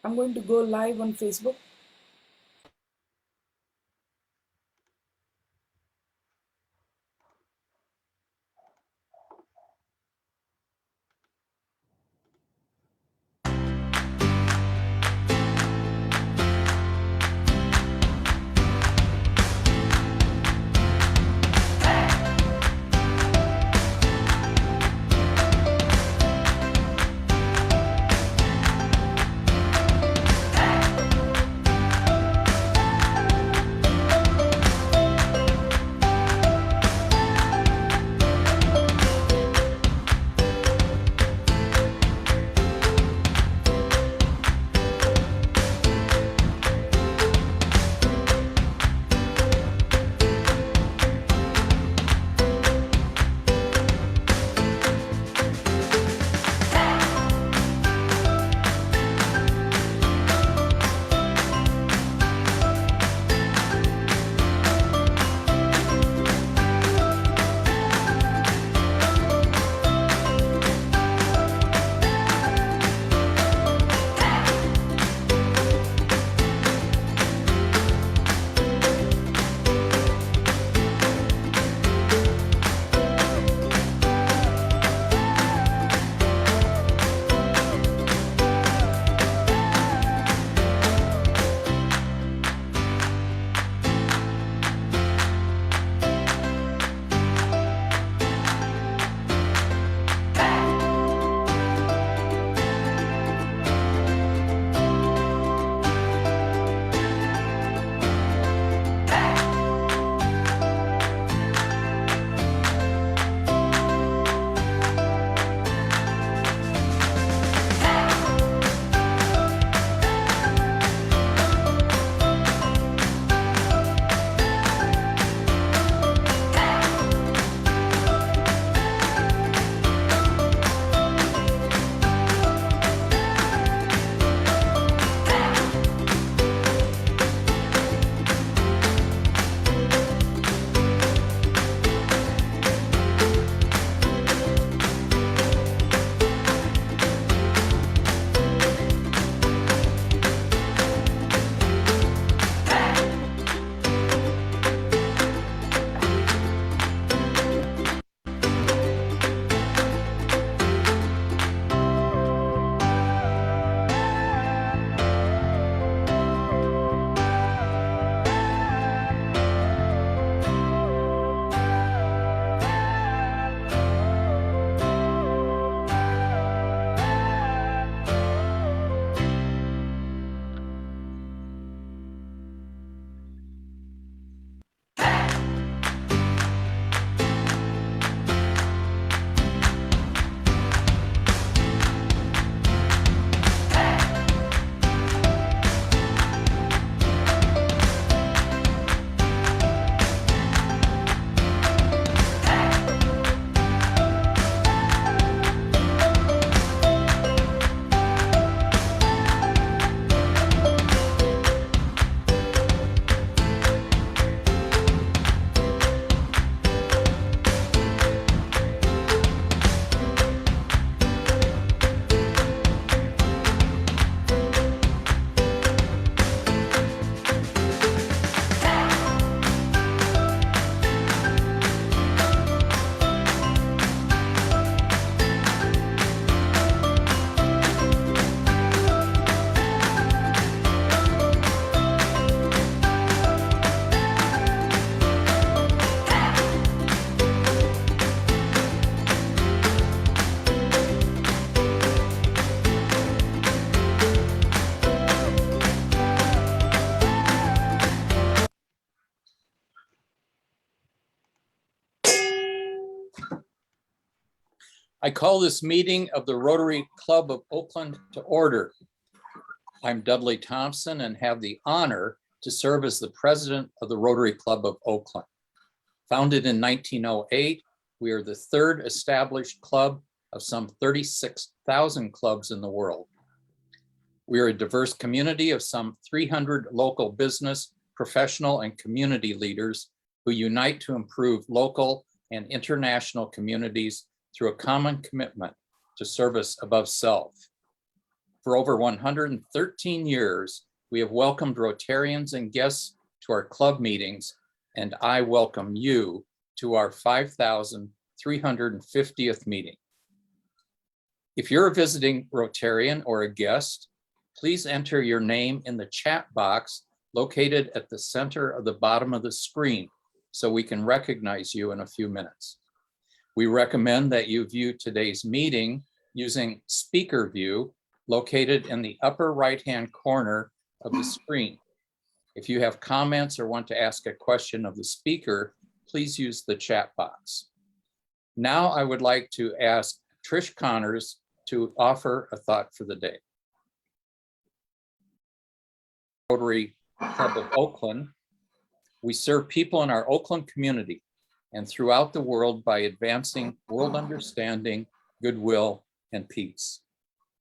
I'm going to go live on Facebook. I call this meeting of the Rotary Club of Oakland to order. I'm Dudley Thompson and have the honor to serve as the president of the Rotary Club of Oakland. Founded in 1908, we are the third established club of some 36,000 clubs in the world. We are a diverse community of some 300 local business, professional, and community leaders who unite to improve local and international communities through a common commitment to service above self. For over 113 years, we have welcomed Rotarians and guests to our club meetings, and I welcome you to our 5,350th meeting. If you're a visiting Rotarian or a guest, please enter your name in the chat box located at the center of the bottom of the screen so we can recognize you in a few minutes. We recommend that you view today's meeting using speaker view located in the upper right-hand corner of the screen. If you have comments or want to ask a question of the speaker, please use the chat box. Now I would like to ask Trisha Connors to offer a thought for the day. Rotary Club of Oakland. We serve people in our Oakland community and throughout the world by advancing world understanding, goodwill, and peace.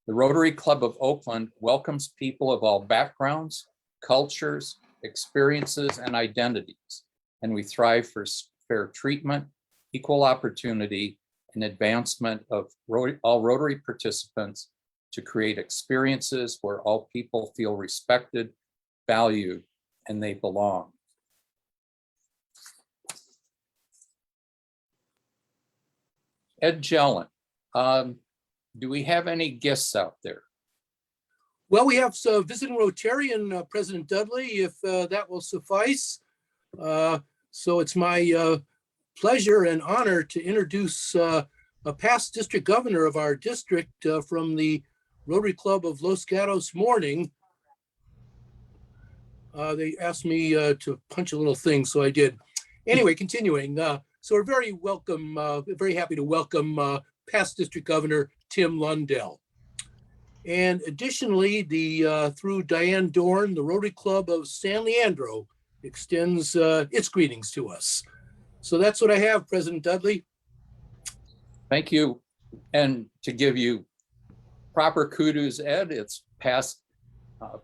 The Rotary Club of Oakland welcomes people of all backgrounds, cultures, experiences, and identities, and we thrive for fair treatment, equal opportunity, and advancement of all Rotary participants to create experiences where all people feel respected, valued, and they belong. Ed Jelen, do we have any guests out there? Well, we have visiting Rotarian, President Dudley, if that will suffice. So it's my pleasure and honor to introduce a past district governor of our district from the Rotary Club of Los Gatos Morning. They asked me to punch a little thing, so I did. Anyway, continuing. So we're very happy to welcome past district governor Tim Lundell. And additionally, through Diane Dorn, the Rotary Club of San Leandro extends its greetings to us. So that's what I have, President Dudley. Thank you. And to give you proper kudos, Ed, it's past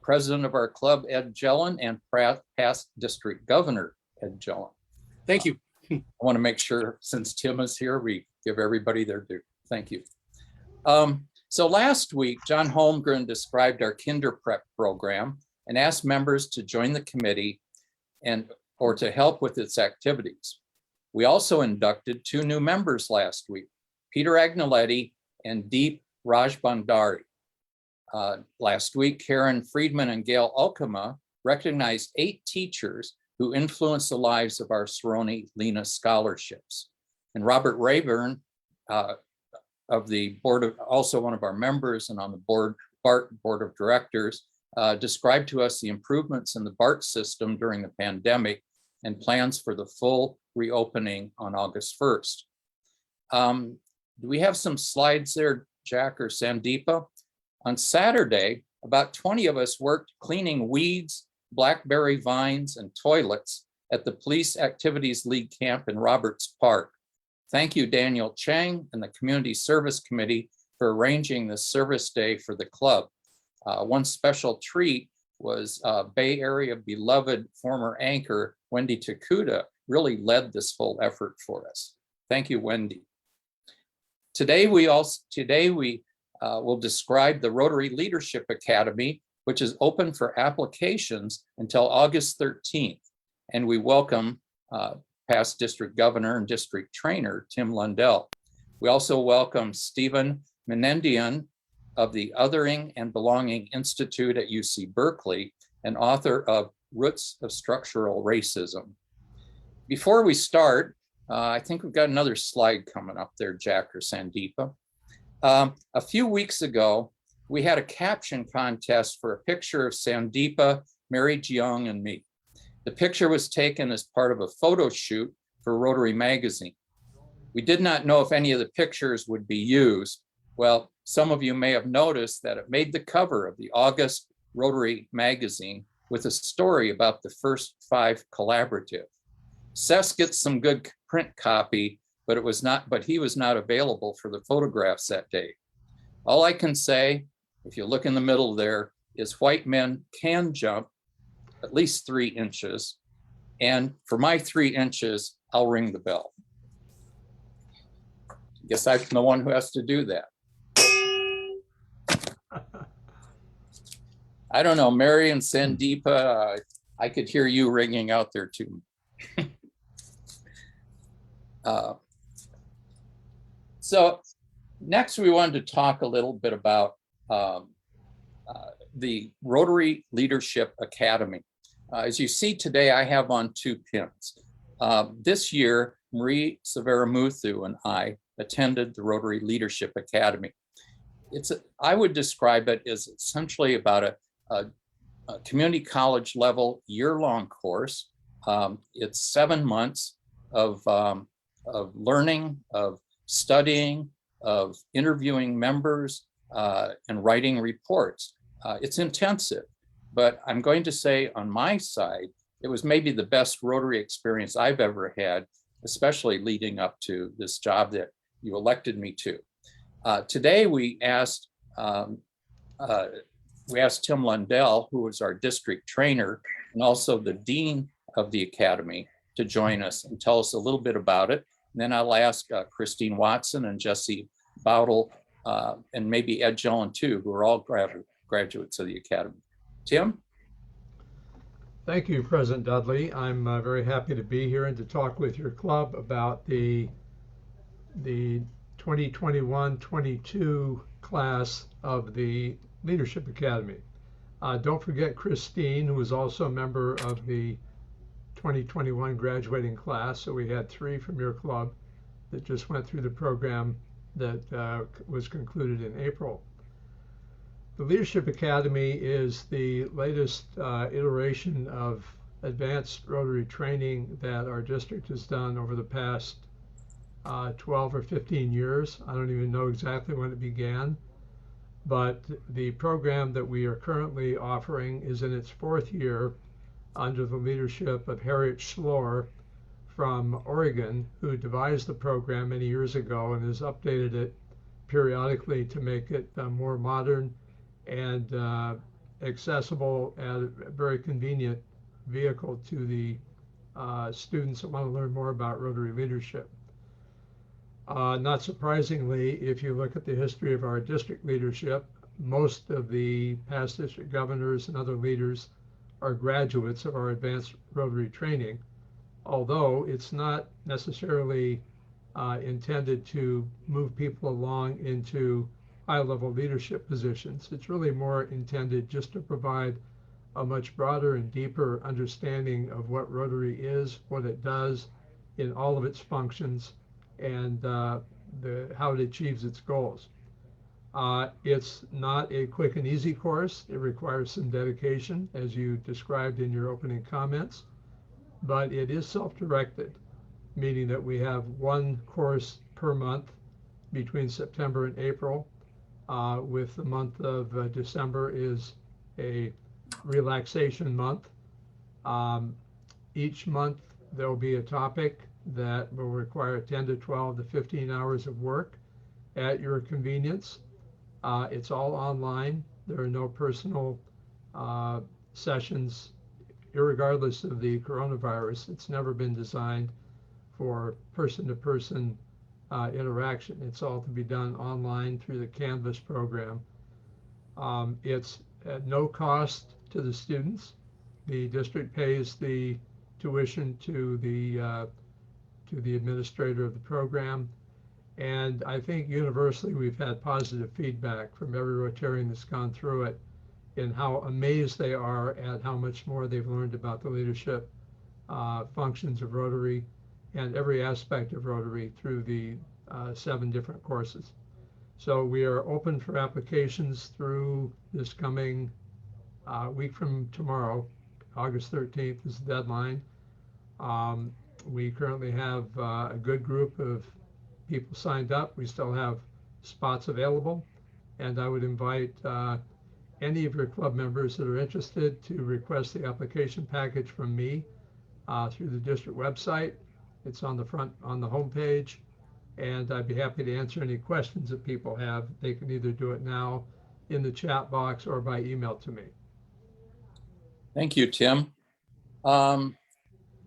president of our club, Ed Jelen, and past district governor, Ed Jelen. Thank you. I want to make sure, since Tim is here, we give everybody their due. Thank you. So last week, John Holmgren described our Kinder Prep program and asked members to join the committee or to help with its activities. We also inducted 2 new members last week, Peter Agnoletti and Deep Rajbandari. Last week, Karen Friedman and Gail Alkema recognized 8 teachers who influenced the lives of our Cerrone Lena scholarships. And Robert Rayburn of the board, also one of our members and on the BART board of directors, described to us the improvements in the BART system during the pandemic and plans for the full reopening on August 1st. Do we have some slides there, Jack or Sandeepa? On Saturday, about 20 of us worked cleaning weeds, blackberry vines, and toilets at the Police Activities League camp in Roberts Park. Thank you, Daniel Cheng and the Community Service Committee for arranging this service day for the club. One special treat was Bay Area beloved former anchor Wendy Tokuda really led this whole effort for us. Thank you, Wendy. Today we will describe the Rotary Leadership Academy, which is open for applications until August 13th. And we welcome past district governor and district trainer, Tim Lundell. We also welcome Stephen Menendian of the Othering and Belonging Institute at UC Berkeley, and author of Roots of Structural Racism. Before we start, I think we've got another slide coming up there, Jack or Sandeepa. A few weeks ago, we had a caption contest for a picture of Sandeepa, Mary Jiang, and me. The picture was taken as part of a photo shoot for Rotary Magazine. We did not know if any of the pictures would be used. Well, some of you may have noticed that it made the cover of the August Rotary Magazine with a story about the first 5 collaborative. Seth gets some good print copy, but he was not available for the photographs that day. All I can say, if you look in the middle there, is white men can jump at least 3 inches. And for my 3 inches, I'll ring the bell. I guess I'm the one who has to do that. I don't know, Mary and Sandeepa, I could hear you ringing out there too. So next we wanted to talk a little bit about the Rotary Leadership Academy. As you see today, I have on 2 pins. This year, Marie Severamuthu and I attended the Rotary Leadership Academy. I would describe it as essentially about a community college level year-long course. It's 7 months of learning, of studying, of interviewing members, and writing reports. It's intensive, but I'm going to say on my side, it was maybe the best Rotary experience I've ever had, especially leading up to this job that you elected me to. Today we asked Tim Lundell, who is our district trainer and also the dean of the academy, to join us and tell us a little bit about it. And then I'll ask Christine Watson and Jesse Bowdle and maybe Ed Gillen too, who are all graduates of the academy. Tim? Thank you, President Dudley. I'm very happy to be here and to talk with your club about the 2021-22 class of the Leadership Academy. Don't forget Christine, who is also a member of the 2021 graduating class. So we had 3 from your club that just went through the program that was concluded in April. The Leadership Academy is the latest iteration of advanced Rotary training that our district has done over the past 12 or 15 years. I don't even know exactly when it began, but the program that we are currently offering is in its 4th year under the leadership of Harriet Schlor from Oregon, who devised the program many years ago and has updated it periodically to make it more modern and accessible and a very convenient vehicle to the students that want to learn more about Rotary leadership. Not surprisingly, if you look at the history of our district leadership, most of the past district governors and other leaders are graduates of our advanced Rotary training, although it's not necessarily intended to move people along into high-level leadership positions. It's really more intended just to provide a much broader and deeper understanding of what Rotary is, what it does in all of its functions, and how it achieves its goals. It's not a quick and easy course. It requires some dedication, as you described in your opening comments, but it is self-directed, meaning that we have 1 course per month between September and April, with the month of December is a relaxation month. Each month there will be a topic that will require 10 to 12 to 15 hours of work at your convenience. It's all online. There are no personal sessions, irregardless of the coronavirus. It's never been designed for person-to-person interaction. It's all to be done online through the Canvas program. It's at no cost to the students. The district pays the tuition to the administrator of the program. And I think universally we've had positive feedback from every Rotarian that's gone through it in how amazed they are at how much more they've learned about the leadership functions of Rotary and every aspect of Rotary through the 7 different courses. So we are open for applications through this coming week from tomorrow. August 13th is the deadline. We currently have a good group of people signed up. We still have spots available, and I would invite any of your club members that are interested to request the application package from me through the district website. It's on the front, on the homepage, and I'd be happy to answer any questions that people have. They can either do it now in the chat box or by email to me. Thank you, Tim.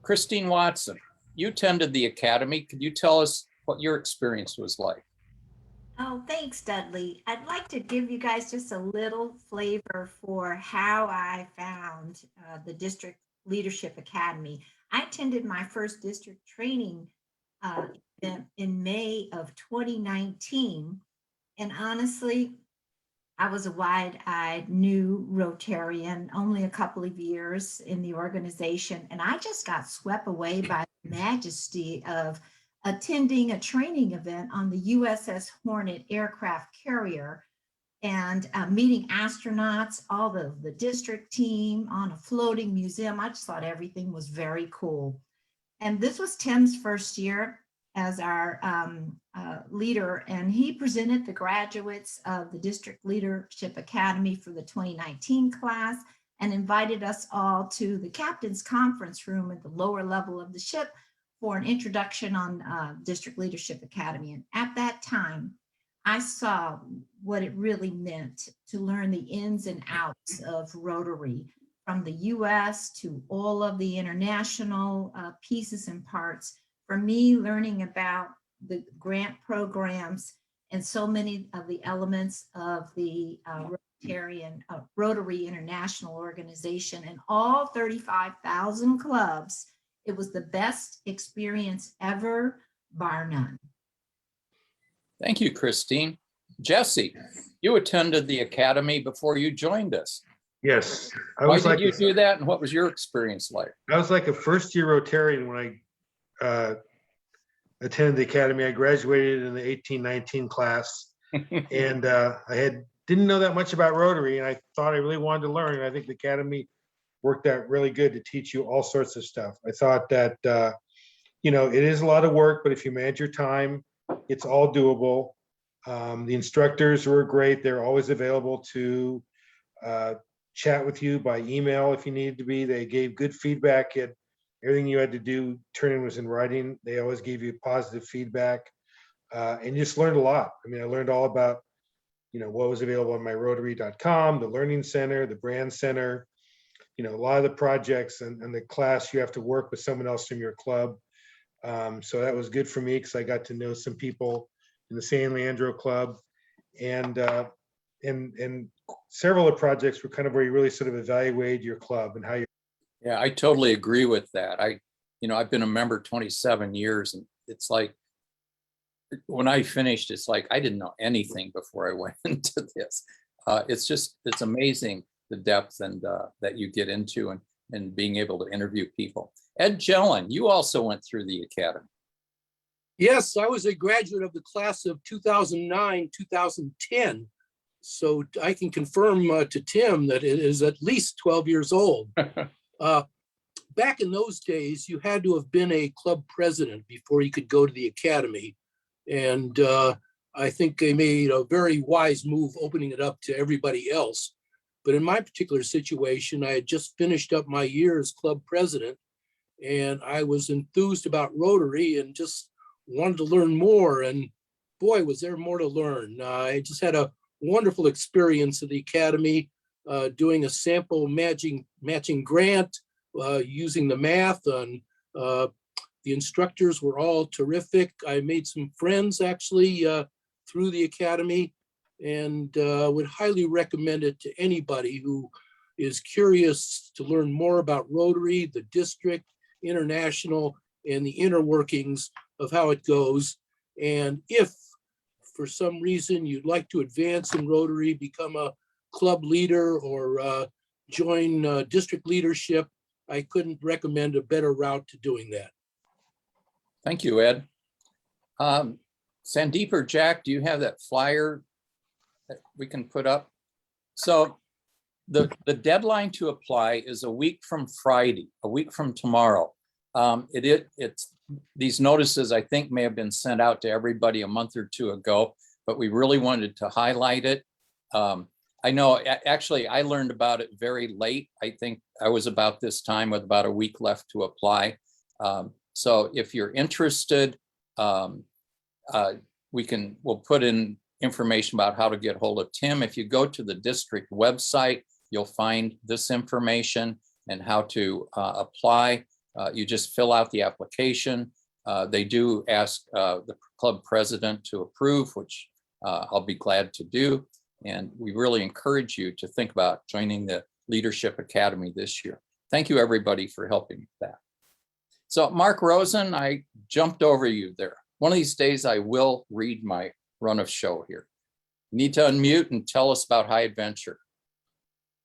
Christine Watson, you attended the academy. Could you tell us what your experience was like? Oh, thanks, Dudley. I'd like to give you guys just a little flavor for how I found the District Leadership Academy. I attended my first district training uh, in May of 2019. And honestly, I was a wide-eyed new Rotarian, only a couple of years in the organization, and I just got swept away by the majesty of attending a training event on the USS Hornet aircraft carrier and meeting astronauts, all the district team on a floating museum. I just thought everything was very cool. And this was Tim's first year as our leader, and he presented the graduates of the District Leadership Academy for the 2019 class and invited us all to the captain's conference room at the lower level of the ship for an introduction on District Leadership Academy. And at that time, I saw what it really meant to learn the ins and outs of Rotary, from the US to all of the international pieces and parts. For me, learning about the grant programs and so many of the elements of the Rotary International Organization and all 35,000 clubs, it was the best experience ever, bar none. Thank you, Christine. Jesse, you attended the academy before you joined us. Yes, Why did you do that, and what was your experience like? I was like a first-year Rotarian when I attended the academy. I graduated in the 1819 class, and didn't know that much about Rotary, and I thought I really wanted to learn. And I think the academy worked out really good to teach you all sorts of stuff. I thought that it is a lot of work, but if you manage your time, it's all doable. The instructors were great. They're always available to chat with you by email if you needed to be. They gave good feedback. Everything you had to do, turn in was in writing. They always gave you positive feedback, and just learned a lot. I mean, I learned all about, what was available on myrotary.com, the Learning Center, the Brand Center, a lot of the projects and the class. You have to work with someone else from your club. So that was good for me because I got to know some people in the San Leandro Club, and several of the projects were kind of where you really sort of evaluate your club and how you. Yeah, I totally agree with that. I've been a member 27 years, and it's like when I finished, it's like I didn't know anything before I went into this. It's amazing the depth and that you get into and being able to interview people. Ed Jelen, you also went through the academy. Yes, I was a graduate of the class of 2009, 2010. So I can confirm to Tim that it is at least 12 years old. Back in those days, you had to have been a club president before you could go to the academy. And I think they made a very wise move opening it up to everybody else. But in my particular situation, I had just finished up my year as club president, and I was enthused about Rotary and just wanted to learn more. And boy, was there more to learn. I just had a wonderful experience at the academy, doing a sample matching grant, using the math. And the instructors were all terrific. I made some friends actually through the academy, and would highly recommend it to anybody who is curious to learn more about Rotary, the district, international, and the inner workings of how it goes. And if for some reason you'd like to advance in Rotary, become a club leader, or join district leadership, I couldn't recommend a better route to doing that. Thank you, Ed. Sandeep or Jack, do you have that flyer that we can put up? So the deadline to apply is a week from Friday, a week from tomorrow. It's these notices, I think, may have been sent out to everybody a month or two ago, but we really wanted to highlight it. I know, actually, I learned about it very late. I think I was about this time with about a week left to apply. So if you're interested, we'll put in information about how to get hold of Tim. If you go to the district website, you'll find this information and how to apply. You just fill out the application. They do ask the club president to approve, which I'll be glad to do. And we really encourage you to think about joining the Leadership Academy this year. Thank you, everybody, for helping with that. So Mark Rosen, I jumped over you there. One of these days, I will read my run of show here. You need to unmute and tell us about High Adventure.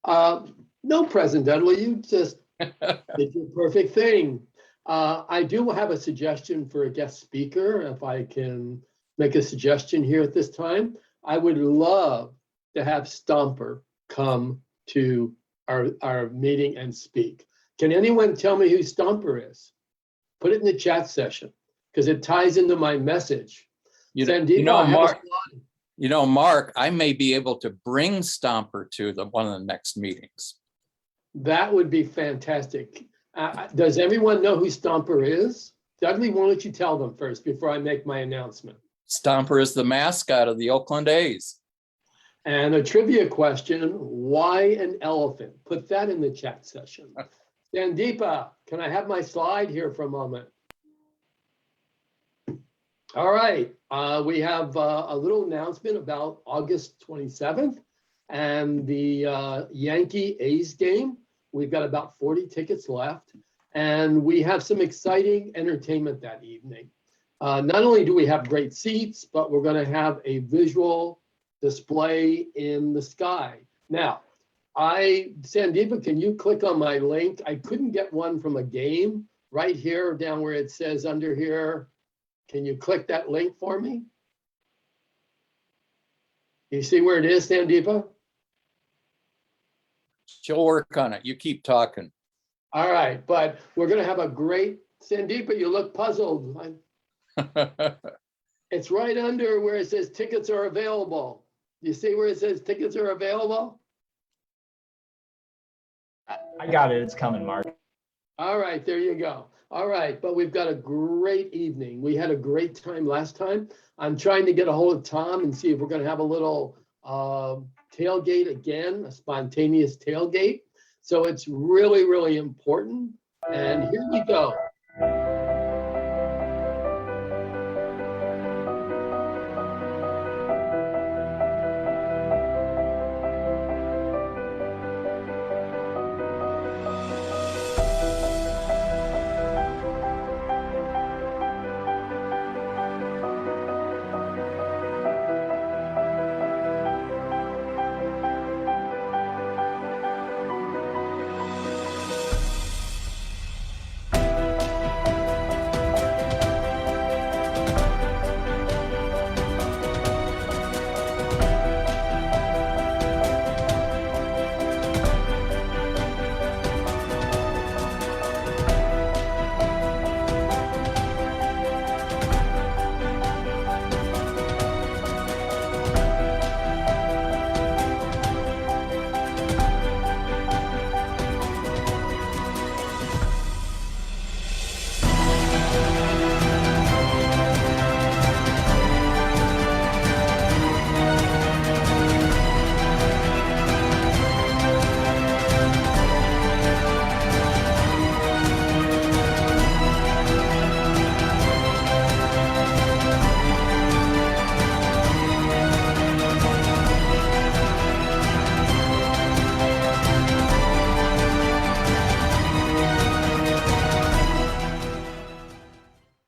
No, President Dudley, you just did your perfect thing. I do have a suggestion for a guest speaker, if I can make a suggestion here at this time. I would love to have Stomper come to our meeting and speak. Can anyone tell me who Stomper is? Put it in the chat session, because it ties into my message. Mark, I may be able to bring Stomper to one of the next meetings. That would be fantastic. Does everyone know who Stomper is? Dudley, why don't you tell them first before I make my announcement? Stomper is the mascot of the Oakland A's. And a trivia question, why an elephant? Put that in the chat session. Sandeepa, can I have my slide here for a moment? All right, we have a little announcement about August 27th and the Yankee A's game. We've got about 40 tickets left, and we have some exciting entertainment that evening. Not only do we have great seats, but we're going to have a visual display in the sky. Now, Sandeepa, can you click on my link? I couldn't get one from a game right here down where it says under here. Can you click that link for me? You see where it is, Sandeepa? She'll work on it. You keep talking. All right, but we're going to have a great, Sandeepa, you look puzzled. It's right under where it says tickets are available. You see where it says tickets are available? I got it. It's coming, Mark. All right, there you go. All right, but we've got a great evening. We had a great time last time. I'm trying to get a hold of Tom and see if we're going to have a little tailgate again, a spontaneous tailgate. So it's really, really important. And here we go.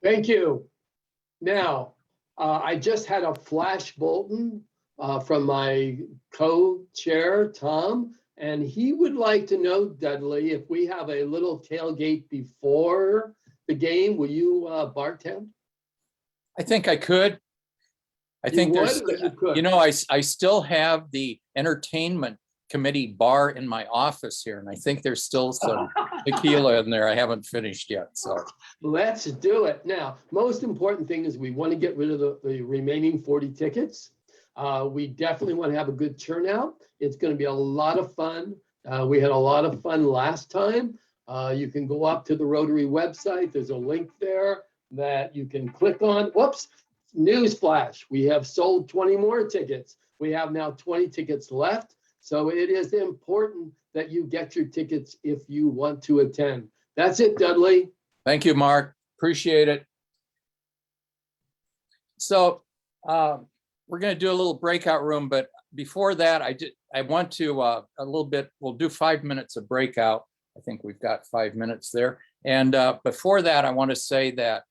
Thank you. Now, I just had a flash bulletin from my co-chair, Tom, and he would like to know, Dudley, if we have a little tailgate before the game, will you bartend? I think I could. I think there's, I still have the entertainment committee bar in my office here, and I think there's still some tequila in there I haven't finished yet. So let's do it. Now, most important thing is we want to get rid of the remaining 40 tickets. We definitely want to have a good turnout. It's going to be a lot of fun. We had a lot of fun last time. You can go up to the Rotary website. There's a link there that you can click on. Whoops, newsflash. We have sold 20 more tickets. We have now 20 tickets left. So it is important that you get your tickets if you want to attend. That's it, Dudley. Thank you, Mark. Appreciate it. So we're going to do a little breakout room, but before that, I want to a little bit, we'll do 5 minutes of breakout. I think we've got 5 minutes there. And before that, I want to say that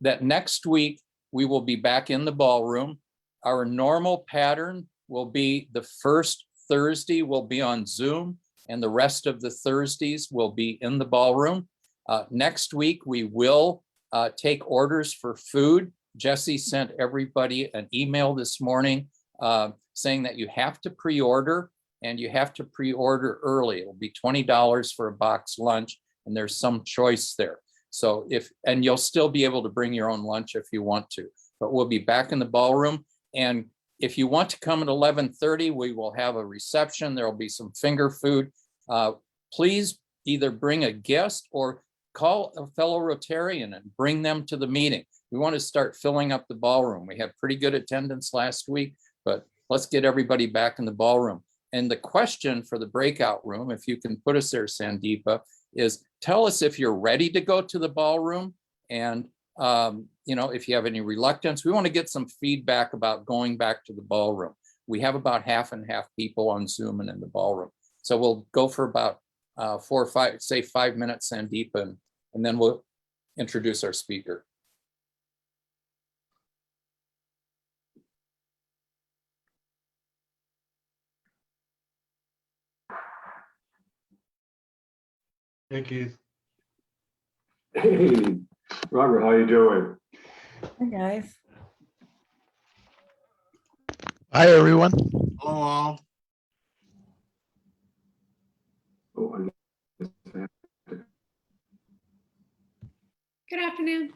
that next week we will be back in the ballroom. Our normal pattern will be the first Thursday will be on Zoom, and the rest of the Thursdays will be in the ballroom. Next week, we will take orders for food. Jesse sent everybody an email this morning saying that you have to pre-order, and you have to pre-order early. It'll be $20 for a box lunch, and there's some choice there. So and you'll still be able to bring your own lunch if you want to, but we'll be back in the ballroom. And if you want to come at 11:30, we will have a reception. There'll be some finger food. Please either bring a guest or call a fellow Rotarian and bring them to the meeting. We want to start filling up the ballroom. We had pretty good attendance last week, but let's get everybody back in the ballroom. And the question for the breakout room, if you can put us there, Sandeepa, is tell us if you're ready to go to the ballroom, and if you have any reluctance. We want to get some feedback about going back to the ballroom. We have about half and half people on Zoom and in the ballroom. So we'll go for about 4 or 5, say 5 minutes, Sandeepa, and then we'll introduce our speaker. Thank you. Hey, Robert, how you doing? Hi, guys. Hi, everyone. Hello. Oh, I guess I have to- Good afternoon.